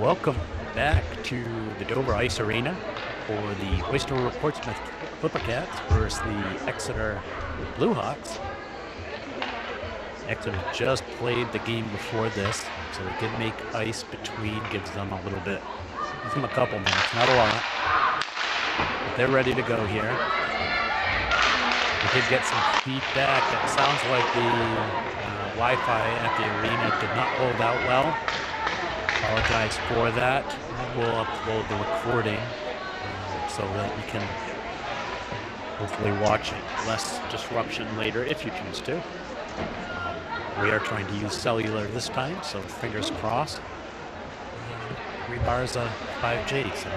Welcome back to the Dover Ice Arena for the Oyster River-Portsmouth Flipper Cats versus the Exeter Blue Hawks. Exeter just played the game before this, so they did make ice between, gives them a couple minutes, not a lot. But they're ready to go here. We did get some feedback. It sounds like the Wi-Fi at the arena did not hold out well. Apologize for that. We'll upload the recording so that you can hopefully watch it. Less disruption later if you choose to. We are trying to use cellular this time, so fingers crossed. Rebar's a 5G, so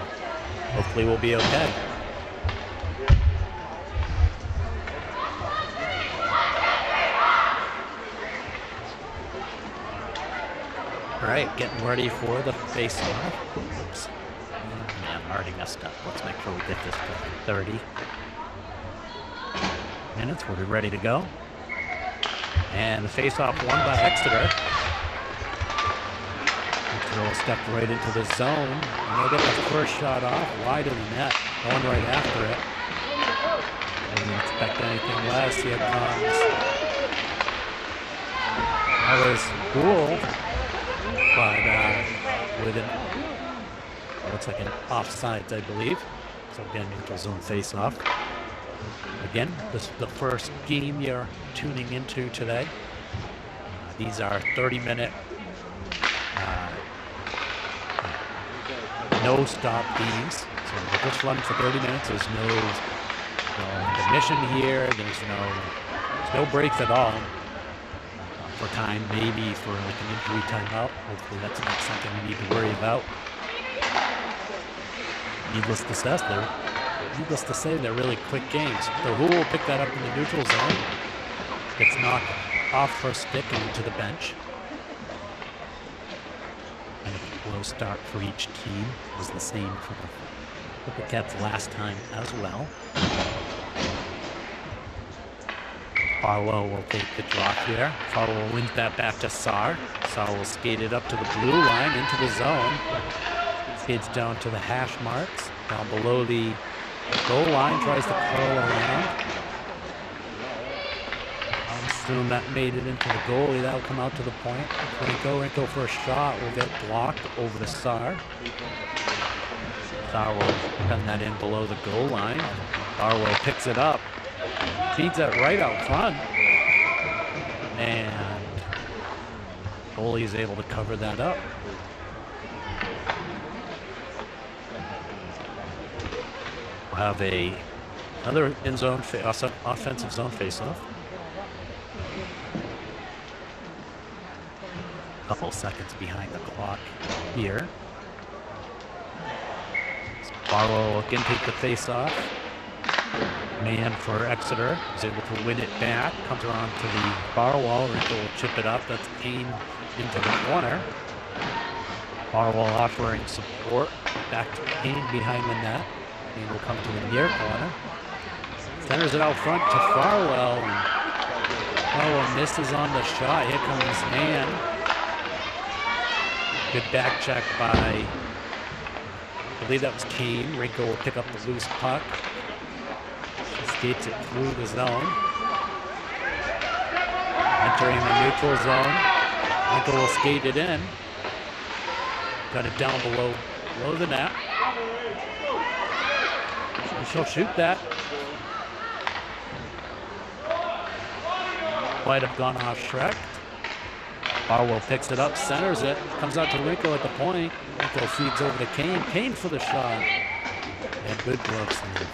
hopefully we'll be okay. All right, getting ready for the face-off. Oops. Man, I already messed up. Let's make sure we get this to 30 minutes. We'll be ready to go. And the face-off won by Exeter. Exeter will step right into the zone. And they'll get the first shot off, wide of the net, going right after it. I didn't expect anything less. Here it comes. That was cool. But with looks like an offsides, I believe. So again, neutral zone face-off. Again, this is the first game you're tuning into today. These are 30-minute no-stop games. So we'll just run for 30 minutes. There's no intermission here. There's no breaks at all. For time, maybe for like an injury timeout. Hopefully that's not something we need to worry about. Needless to say, they're really quick games. So who will pick that up in the neutral zone? Gets knocked off her stick and into the bench. And a low start for each team was the same for the Cats last time as well. Farwell will take the drop here. Farwell wins that back to Saar. Saar will skate it up to the blue line into the zone. Skates down to the hash marks. Down below the goal line, tries to curl around. I assume that made it into the goalie. That'll come out to the point. Rico for a shot will get blocked over to Saar. Saar will pen that in below the goal line. Farwell picks it up. Feeds it right out front, and goalie is able to cover that up. We'll have another in-zone offensive zone face-off. A couple seconds behind the clock here. Barlow again take the face-off. Man for Exeter is able to win it back. Comes around to the Barwell. Rico will chip it up. That's Kane into the corner. Barwell offering support back to Kane behind the net. Kane will come to the near corner. Centers it out front to Farwell. Farwell misses on the shot. Here comes Man. Good back check by, I believe that was Kane. Rico will pick up the loose puck. Skates it through the zone. Entering the neutral zone. Rico will skate it in. Got it down below the net. And she'll shoot that. Might have gone off Shrek. Barwell picks it up, centers it. Comes out to Rico at the point. Rico feeds over to Kane. Kane for the shot. And good glove save.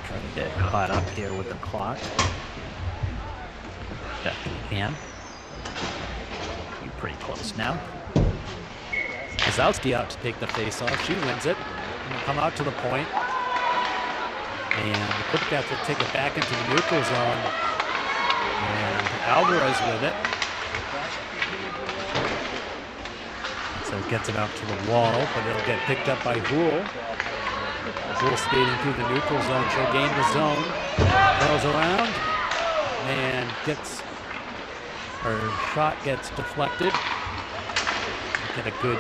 Trying to get caught up here with the clock. Yeah, you can. You're pretty close now. Kozowski out to take the face-off. She wins it. And come out to the point. And the Flipcats will take it back into the neutral zone. And Alvarez with it. So it gets it out to the wall, but it'll get picked up by Houle. Bull skating through the neutral zone. She'll gain the zone. Goes around and gets her shot gets deflected. Get a good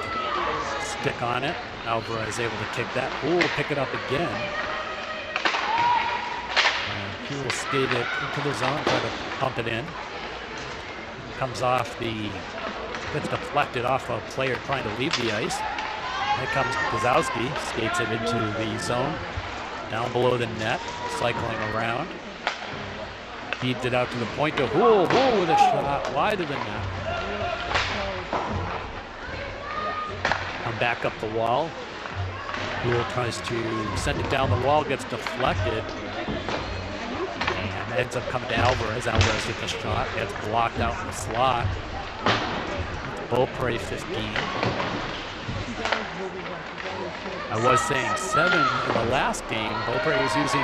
stick on it. Alvarez able to kick that. Bull will pick it up again. And he will skate it into the zone, try to pump it in. Comes off gets deflected off a player trying to leave the ice. Here comes Gazowski, skates it into the zone, down below the net, cycling around. Feeds it out to the point to Hool with a shot wide of the net. Come back up the wall. Hool tries to send it down the wall, gets deflected, and ends up coming to Alvarez. Alvarez gets the shot, gets blocked out in the slot. Beaupre 15. I was saying 7 in the last game. Beaupre was using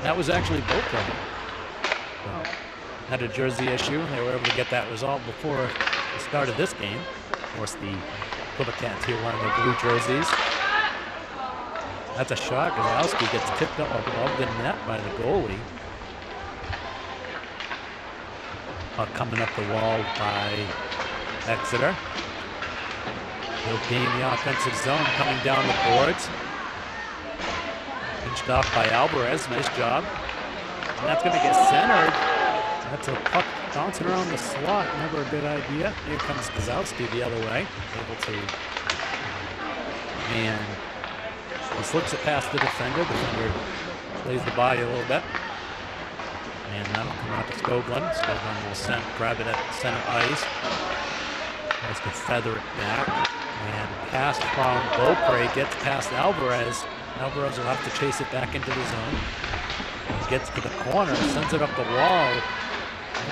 that was actually Beaupre. Had a jersey issue. They were able to get that result before the start of this game. Of course, the Quebecans here wearing the blue jerseys. That's a shot. Gazowski gets tipped up above the net by the goalie. Coming up the wall by Exeter. He'll gain the offensive zone, coming down the boards. Pinched off by Alvarez. Nice job. And that's going to get centered. That's a puck bouncing around the slot. Never a good idea. Here comes Gazowski the other way. Able to. And he slips it past the defender. Defender plays the body a little bit. And that'll come out to Skoglund. Skoglund will grab it at center ice. Tries to feather it back. And pass from Beaupre gets past Alvarez. Alvarez will have to chase it back into the zone. He gets to the corner, sends it up the wall.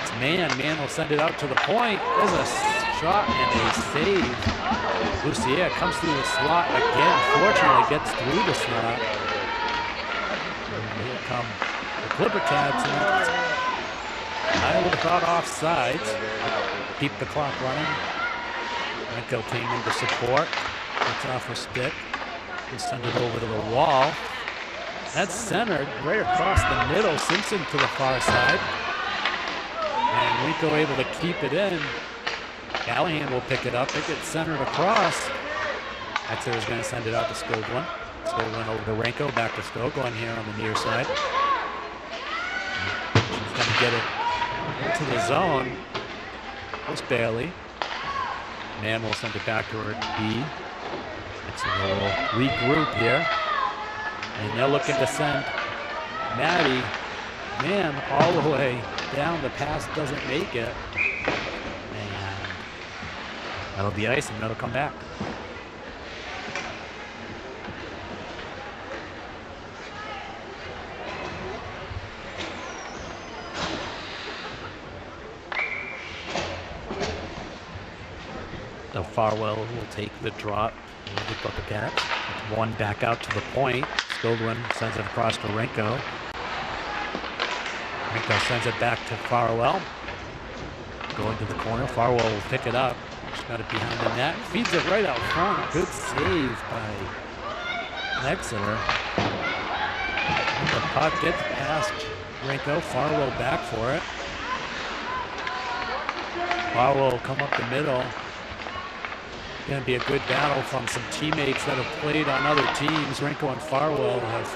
It's Man. Man will send it out to the point. There's a shot and a save. Lucier comes through the slot again. Fortunately gets through the slot. And here come the Clipper Cats. I would have thought offsides. Keep the clock running. Renko came in to support. Gets off her stick. He'll send it over to the wall. That's centered right across the middle. Simpson to the far side. And Rico able to keep it in. Callahan will pick it up. It gets centered across. Exeter is going to send it out to Skoglund. Skoglund over to Renko. Back to Skoglund here on the near side. She's going to get it into the zone. Just barely. Man will send it back to her at B. Exeter will regroup here. And they're looking to send Maddie Man all the way down. The pass doesn't make it. And that'll be ice and that'll come back. So Farwell will take the drop. The Clipper Cats. One back out to the point. Skoglund sends it across to Renko. Renko sends it back to Farwell. Going to the corner. Farwell will pick it up. She's got it behind the net. Feeds it right out front. Good save by Exeter. And the puck gets past Renko. Farwell back for it. Farwell will come up the middle. Going to be a good battle from some teammates that have played on other teams. Renko and Farwell have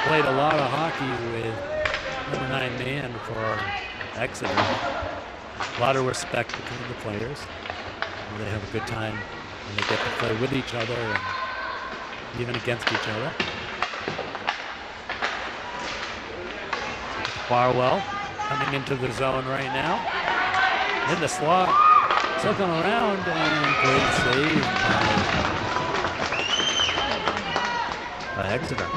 played a lot of hockey with number 9 Man for Exeter. A lot of respect between the players. And they have a good time when they get to play with each other and even against each other. Farwell coming into the zone right now. In the slot. Circling around and great save by Exeter.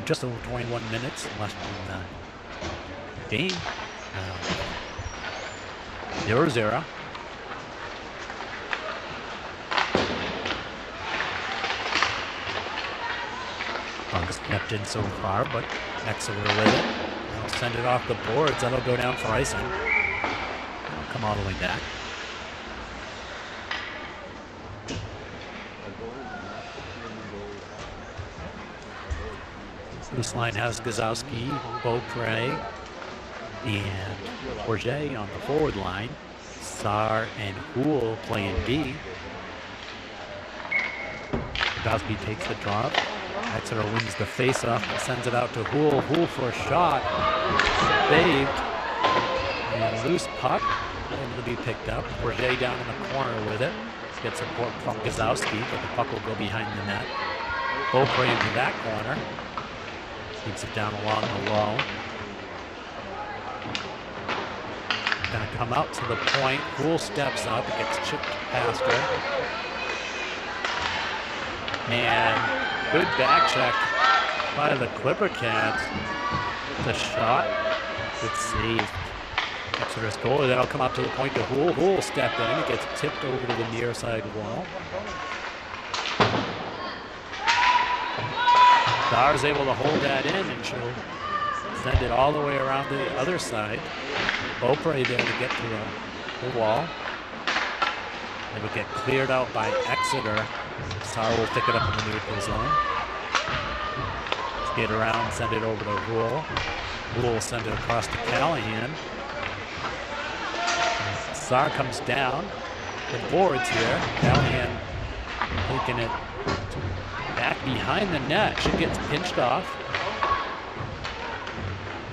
Just over 21 minutes left in the game. 0-0. Kept in so far, but Exeter with it. They'll send it off the boards. That'll go down for icing. come all the way back. Loose line has Gazowski, Beaupre, and Bourget on the forward line. Saar and Houle playing D. Gazowski takes the drop. Exeter wins the face-off and sends it out to Houle. Houle for a shot. Saved. And loose puck. Able to be picked up. Bourget down in the corner with it. Gets support from Gazowski, but the puck will go behind the net. Beaupre into that corner. Keeps it down along the wall. Gonna come out to the point. Houle steps up. It gets chipped past her. And good back check by the Clipper Cats. The shot. Good save. Exeter's goal. That'll come out to the point to Houle. Houle stepped in. It gets tipped over to the near side wall. Saar's able to hold that in, and she'll send it all the way around to the other side. Beaupre there to get to the wall. It'll get cleared out by Exeter. Saar will pick it up in the neutral zone. Skate around, send it over to Houle. Houle will send it across to Callahan. Saar comes down. The boards here. Callahan taking it back behind the net. She gets pinched off.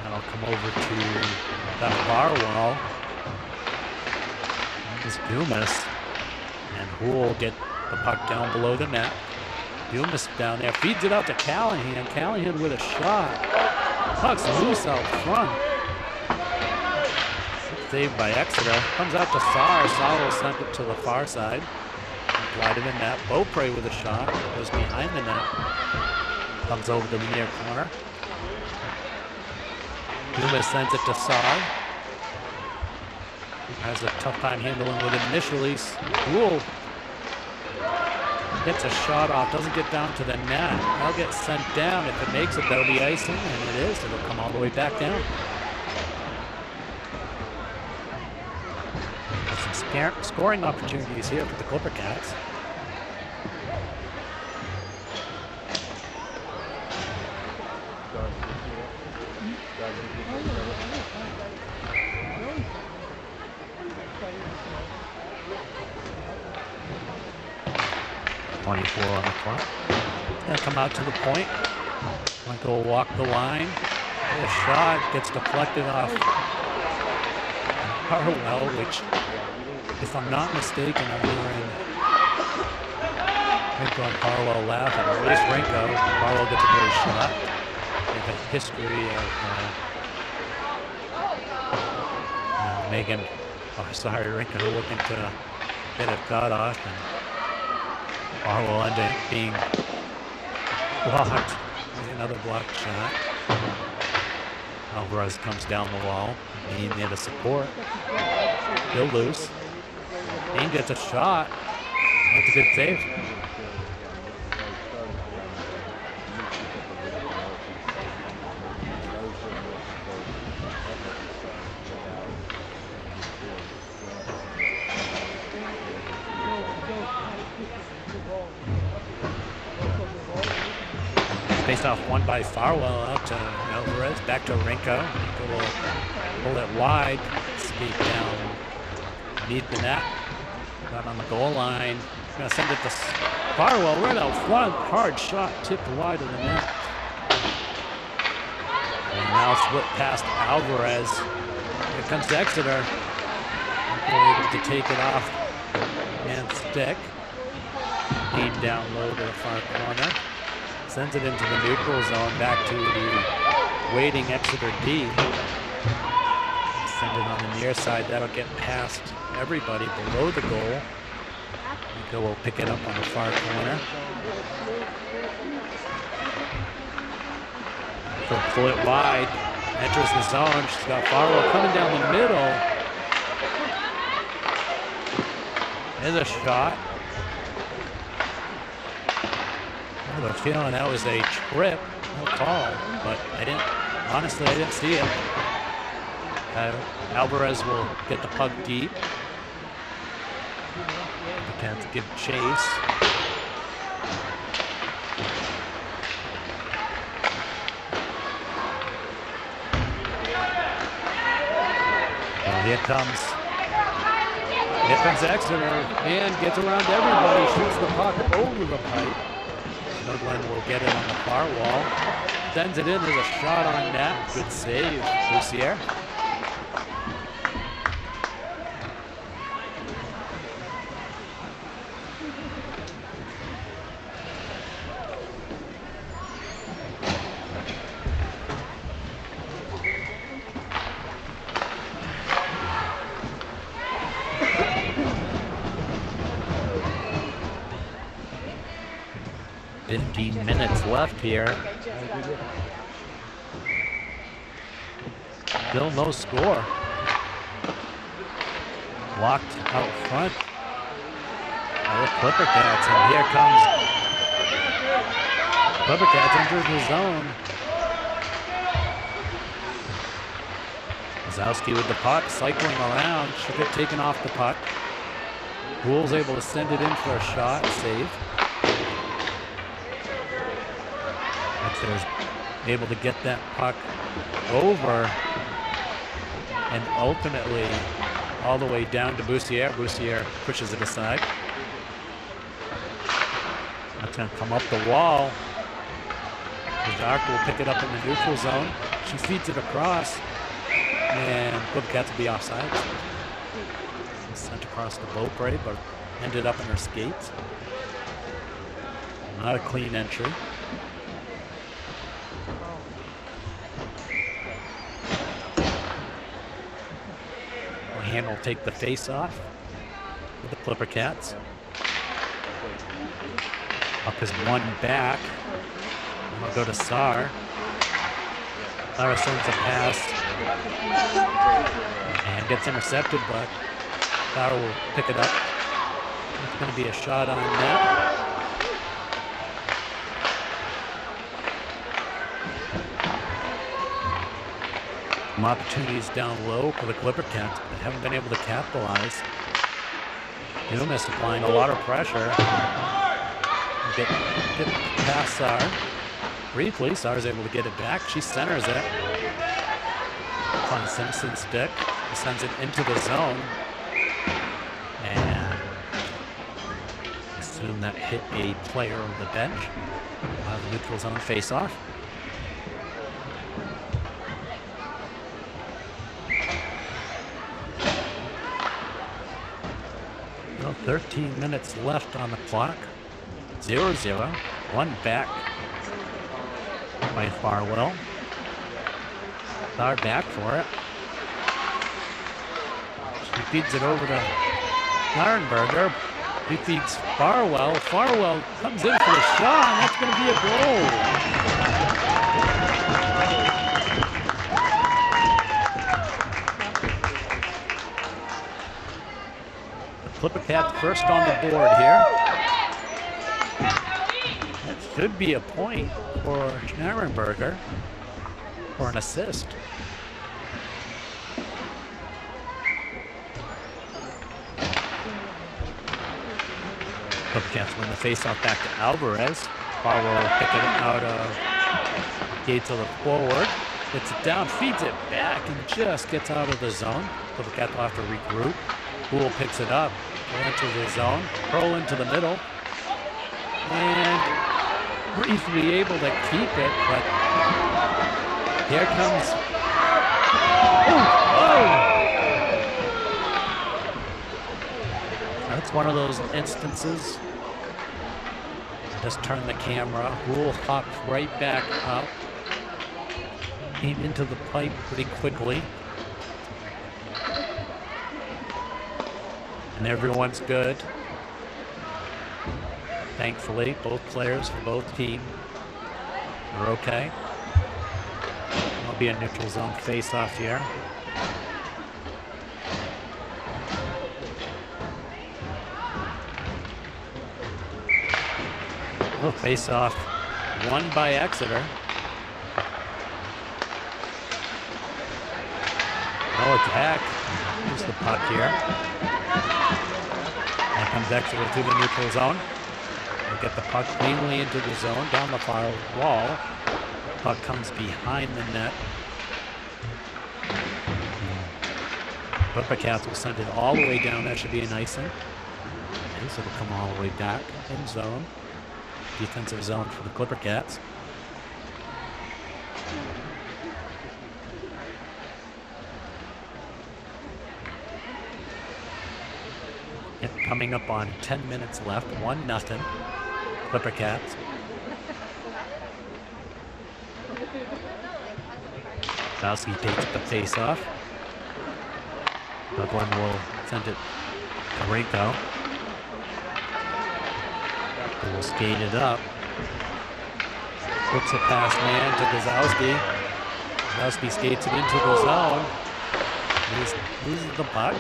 That'll come over to that bar wall. This Dumas. And Houle get the puck down below the net. Dumas down there. Feeds it out to Callahan. Callahan with a shot. Puck's loose out front. Saved by Exeter. Comes out to Saar. Saar will send it to the far side. Wide of the net. Beaupre with a shot. Goes behind the net. Comes over to the near corner. Dumas sends it to Saar. Has a tough time handling with it initially. Houle gets a shot off. Doesn't get down to the net. That'll get sent down. If it makes it, that'll be icing. And it is. It'll come all the way back down. Scoring opportunities here for the Clipper Cats. .24 on the clock. Gonna come out to the point. Michael will walk the line. A shot gets deflected off Harwell, which, if I'm not mistaken, I'm hearing Rinko and Harwell laugh, and at least Rinko. Harwell gets a great shot. They have a history of Megan, Rinko looking to get it cut off, and Harwell ended up being blocked with another blocked shot. Alvarez comes down the wall, being there to support. Still loose. Dean gets a shot. That's a good save. Face off one by Farwell out to Alvarez, back to Rinko. Rinko will pull it wide, skate down beneath the net. Got on the goal line. Gonna send it to Farwell right out front. Hard shot, tipped wide of the net. And now split past Alvarez. Here comes Exeter. Able to take it off and stick. Dean down low to the far corner. Sends it into the neutral zone, back to the waiting Exeter D. Send it on the near side. That'll get past everybody below the goal. Rinko will pick it up on the far corner. She'll pull it wide. Enters the zone. She's got Farwell coming down the middle. There's a shot. I have a feeling that was a trip, no call, but honestly, I didn't see it. Alvarez will get the puck deep. Cats give chase. Here comes Exeter and gets around everybody, shoots the puck over the pipe. Snowglen will get it on the far wall. Sends it in, there's a shot on net. Good save, Lucier. Left here. Still no score. Locked out front. The Clipper Cats, and here comes Clipper Cats enters the zone. Zowski with the puck, cycling around. Should get taken off the puck. Gould's able to send it in for a shot, save. Exeter's able to get that puck over and ultimately all the way down to Boussier. Boussier pushes it aside. That's going to come up the wall. The Dark will pick it up in the neutral zone. She feeds it across, and Clipper Cats will be offside. Sent across the boat break, but ended up in her skates. Not a clean entry. Will take the face off with the Clipper Cats. Up is one back. And we'll go to Saar. Saar sends a pass and gets intercepted, but Saar will pick it up. It's going to be a shot on net. Some opportunities down low for the Clipper Cats, but haven't been able to capitalize. Dumas applying a lot of pressure. Get past Saar. Briefly, Saar's able to get it back. She centers it. On Simpson's stick. He sends it into the zone. And I assume that hit a player on the bench. The neutral zone face-off. 13 minutes left on the clock. 0-0. One back by Farwell. Saar back for it. She feeds it over to Narenberger. He feeds Farwell. Farwell comes in for the shot, and that's going to be a goal. Clipper Cats first on the board here. That should be a point for Narenberger for an assist. Clipper Cats win the faceoff back to Alvarez. Farwell will pick it out of Gates of the forward. Gets it down, feeds it back, and just gets out of the zone. Clipper Cats will have to regroup. Gould picks it up, enters the zone, curl into the middle, and briefly able to keep it, but here comes, That's one of those instances. Just turn the camera, Gould hopped right back up, came into the pipe pretty quickly. And everyone's good. Thankfully, both players for both teams are okay. There'll be a neutral zone face-off here. Oh, face-off won by Exeter. Oh, attack. Here's the puck here. And comes Exeter to the neutral zone. They get the puck cleanly into the zone, down the far wall. Puck comes behind the net. Clipper-Cats will send it all the way down. That should be an icing. Okay, so it'll come all the way back in zone. Defensive zone for the Clipper-Cats. Coming up on 10 minutes left, 1-0. Clipper-Cats. Bowski takes the face-off. Dublin will send it to Rinko. Who will skate it up. Puts it past man to Gazowski. Gazowski skates it into the zone. Loses the puck.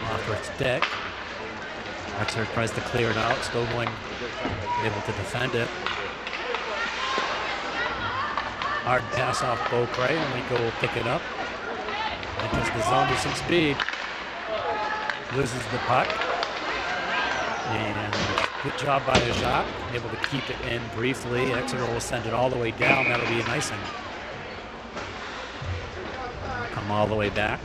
Off her stick. Exeter tries to clear it out. Stobling able to defend it. Hard pass off Beaupre, and Rinko will pick it up. Enters the zone with some speed. Loses the puck. And good job by Jacques. Able to keep it in briefly. Exeter will send it all the way down. That'll be an icing. Come all the way back.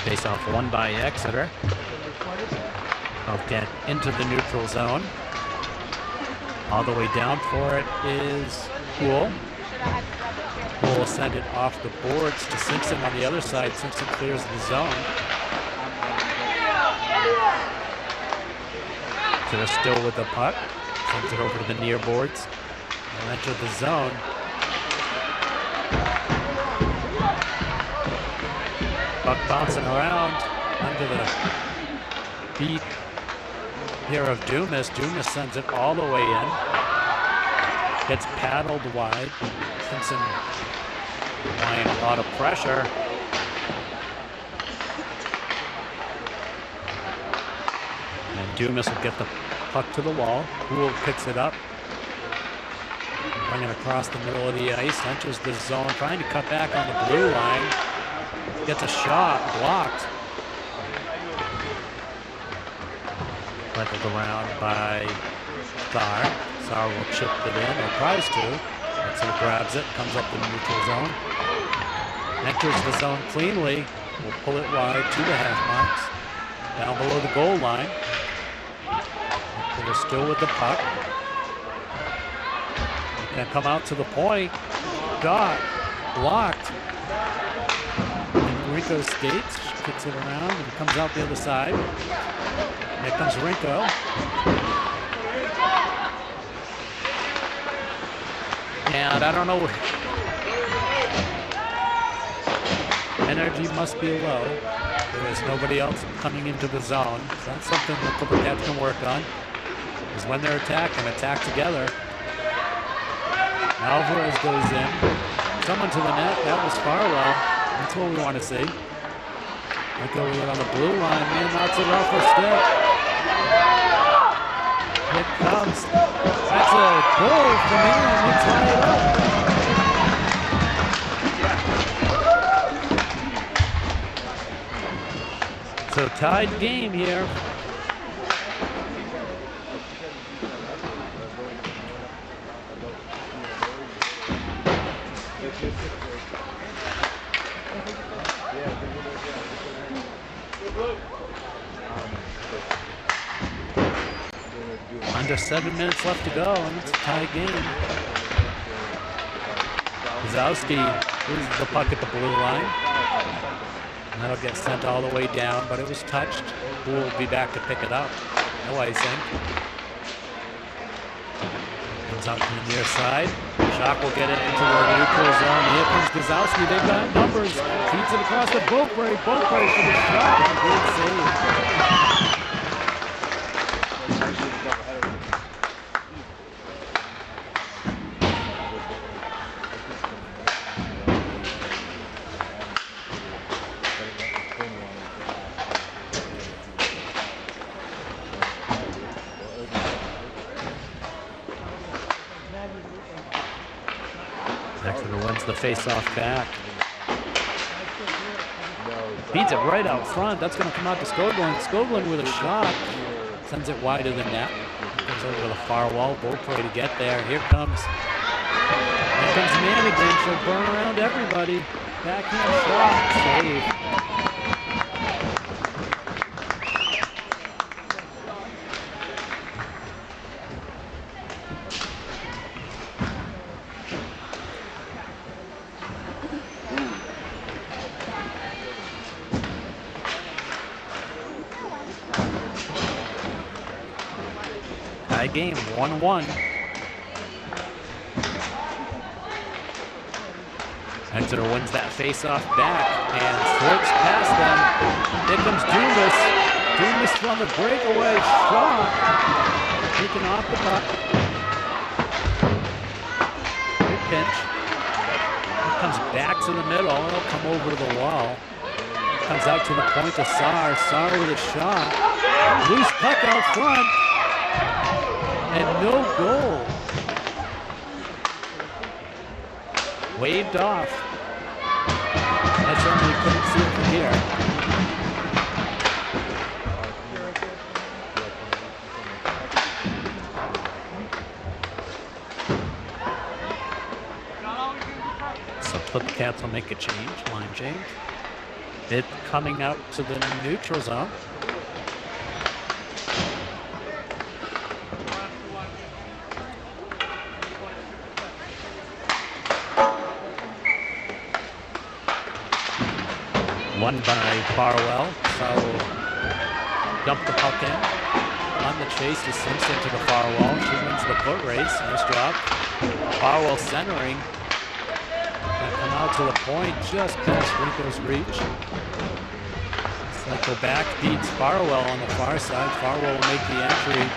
Face off won by Exeter. They'll get into the neutral zone. All the way down for it is Poole. Poole will send it off the boards to Simpson on the other side. Simpson clears the zone. So they're still with the puck. Sends it over to the near boards. They'll enter the zone. Puck bouncing around under the feet here of Dumas. Dumas sends it all the way in. Gets paddled wide. Simpson applying a lot of pressure. And Dumas will get the puck to the wall. Poole picks it up. Bringing it across the middle of the ice. Enters the zone. Trying to cut back on the blue line. Gets a shot, blocked. Cycled around by Thar. Thar will chip it in, or tries to. Exeter grabs it, comes up in the neutral zone. Enters the zone cleanly. Will pull it wide to the half marks. Down below the goal line. They're still with the puck. And come out to the point. Got blocked. Rinko skates, kicks it around, and comes out the other side. Here comes Rinko. And I don't know, energy must be low. There is nobody else coming into the zone. So that's something the Clipper-Cats can work on, is when they're attacking, attack together. Alvarez goes in. Someone to the net, that was Farwell. That's what we want to see. Rinko with it on the blue line. Man knocks it off the stick. It comes. That's a goal for me, and we tie it up. So tied game here. Under 7 minutes left to go, and it's a tie game. Gazowski loses the puck at the blue line. And that'll get sent all the way down, but it was touched. Poole will be back to pick it up. No icing. Comes out to the near side. Shock will get it into the neutral zone. Here comes Gazowski. They've got numbers. Feeds it across the Beaupre. Beaupre for the shot. Good save. Exeter wins the face-off back. Feeds it right out front. That's going to come out to Skoglund. Skoglund with a shot. Sends it wide of the net. Goes over to the far wall. Beaupre to get there. Here comes Mann again. She'll burn around everybody. Backhand shot. Save. Tie game, 1-1. Exeter wins that face-off back and slips past them. Here comes Dumas. Dumas from the breakaway shot. Taken off the puck. Good pinch. It comes back to the middle. It'll come over to the wall. Comes out to the point to Saar. Saar with a shot. Loose puck out front. And no goal. Waved off. I certainly couldn't see it from here. So Flip Cats will make a change, line change. It coming out to the neutral zone. Won by Barwell, so dump the puck in. On the chase to Simpson to the far wall. She wins the foot race. Nice job. Barwell centering. And come out to the point just past Rico's reach. Cycle back, beats Barwell on the far side. Barwell will make the entry.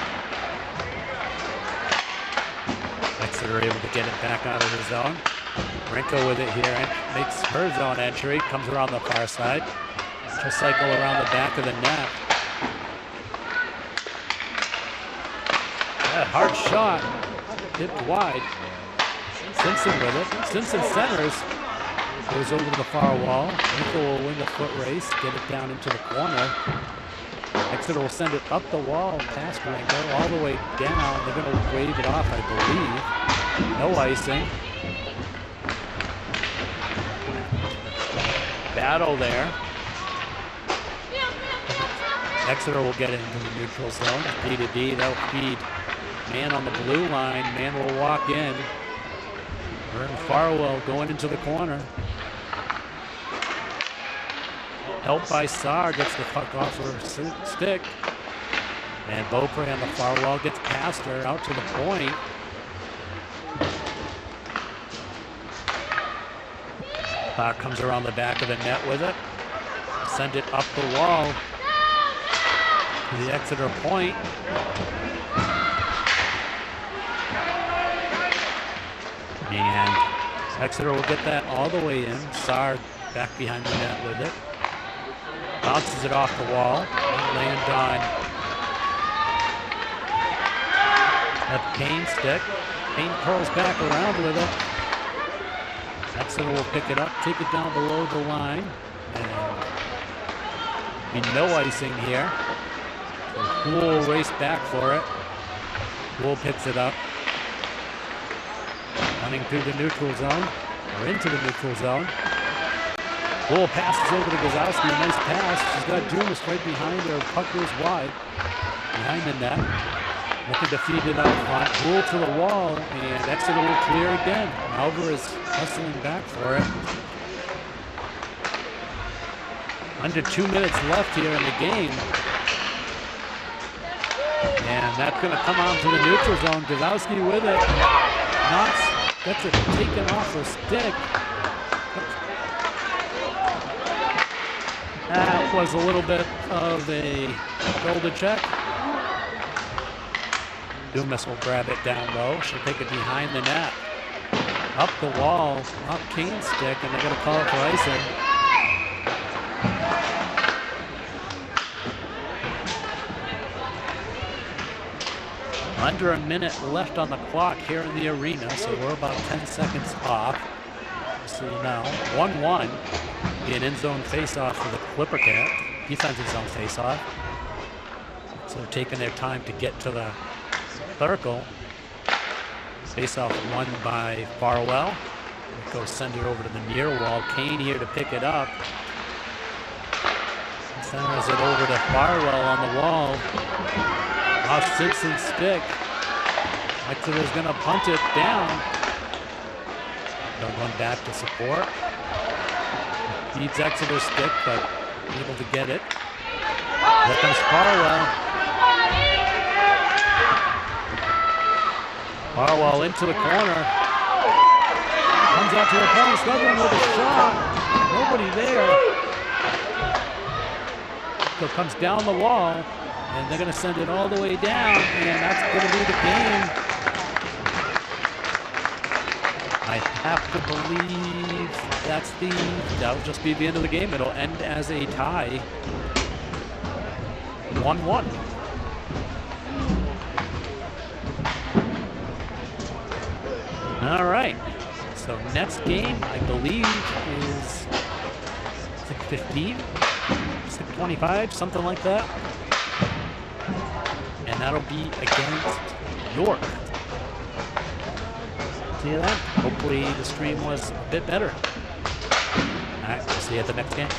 Exeter able to get it back out of the zone. Rinko with it here and makes her zone entry, comes around the far side. She'll cycle around the back of the net. A hard shot, tipped wide. Simpson with it. Simpson centers, goes over to the far wall. Rinko will win the foot race, get it down into the corner. Exeter will send it up the wall past Rinko, all the way down. They're going to wave it off, I believe. No icing. Battle there. Exeter will get into the neutral zone. D to D, they'll feed Mann on the blue line. Mann will walk in. Vern Farwell going into the corner. Helped by Saar, gets the puck off her stick. And Beaupre on the far wall gets past her out to the point. Puck comes around the back of the net with it. Send it up the wall to the Exeter point. And Exeter will get that all the way in. Saar back behind the net with it. Bounces it off the wall. Land on a Payne stick. Payne curls back around with it. Exeter will pick it up, take it down below the line, and be no icing here. So Poole will race back for it. Poole picks it up. Running through the neutral zone, or into the neutral zone. Poole passes over to Gazowski, nice pass. She's got Dumas right behind her. Puck goes wide, behind the net. Looking to feed it out front. Poole to the wall, and Exeter will clear again. Malver is hustling back for it. Under 2 minutes left here in the game. And that's going to come on to the neutral zone. Gazowski with it. Gets it taken off her stick. That was a little bit of a shoulder check. Dumas will grab it down low. She'll take it behind the net. Up the wall, up Kane's stick, and they're going to call it for icing. Under a minute left on the clock here in the arena, so we're about 10 seconds off. So now 1-1. Be an end zone face-off for the Clipper Cat. Defensive zone face-off. So they're taking their time to get to the circle. Face-off won by Farwell. Go send it over to the near wall. Kane here to pick it up. Sends it over to Farwell on the wall. Off Simpson's stick. Exeter's going to punt it down. They're going back to support. Beats Exeter's stick, but able to get it. Here comes Farwell. Farwell into the corner. Comes out to a point, struggling with a shot. Nobody there. So comes down the wall, and they're going to send it all the way down, and that's going to be the game. I have to believe that'll just be the end of the game. It'll end as a tie. 1-1. All right. So next game, I believe, is 6:15, 6:25, something like that. And that'll be against York. See you then. Hopefully the stream was a bit better. All right, we'll see you at the next game.